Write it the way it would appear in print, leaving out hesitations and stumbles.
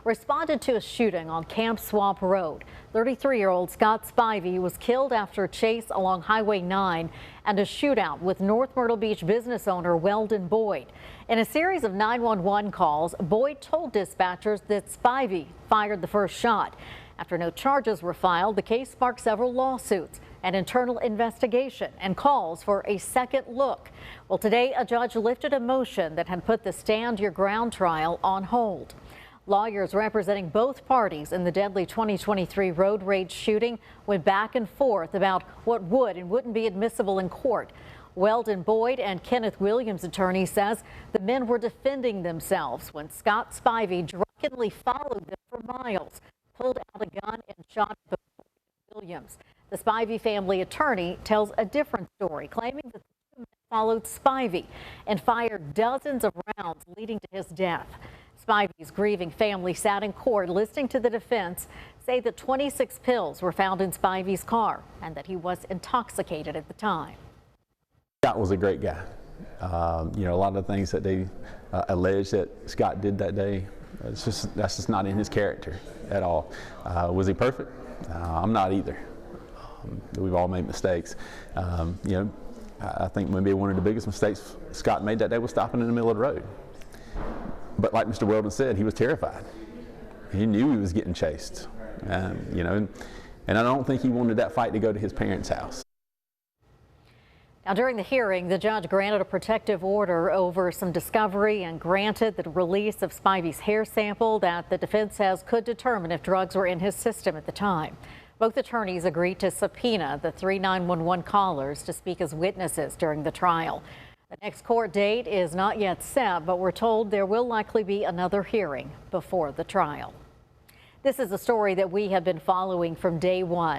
responded to a shooting on Camp Swamp Road. 33-year-old Scott Spivey was killed after a chase along Highway 9 and a shootout with North Myrtle Beach business owner Weldon Boyd. In a series of 911 calls, Boyd told dispatchers that Spivey fired the first shot. After no charges were filed, the case sparked several lawsuits, an internal investigation, and calls for a second look. Well, today a judge lifted a motion that had put the Stand Your Ground trial on hold. Lawyers representing both parties in the deadly 2023 road rage shooting went back and forth about what would and wouldn't be admissible in court. Weldon Boyd and Kenneth Williams' attorney says the men were defending themselves when Scott Spivey drunkenly followed them for miles, pulled out a gun and shot both Williams. The Spivey family attorney tells a different story, claiming that the two men followed Spivey and fired dozens of rounds leading to his death. Spivey's grieving family sat in court listening to the defense say that 26 pills were found in Spivey's car and that he was intoxicated at the time. Scott was a great guy. A lot of the things that they allege that Scott did that day, that's just not in his character at all. Was he perfect? I'm not either. We've all made mistakes. I think maybe one of the biggest mistakes Scott made that day was stopping in the middle of the road. But like Mr. Weldon said, he was terrified. He knew he was getting chased, and I don't think he wanted that fight to go to his parents' house. Now, during the hearing, the judge granted a protective order over some discovery and granted the release of Spivey's hair sample that the defense says could determine if drugs were in his system at the time. Both attorneys agreed to subpoena the 3 911 callers to speak as witnesses during the trial. The next court date is not yet set, but we're told there will likely be another hearing before the trial. This is a story that we have been following from day one.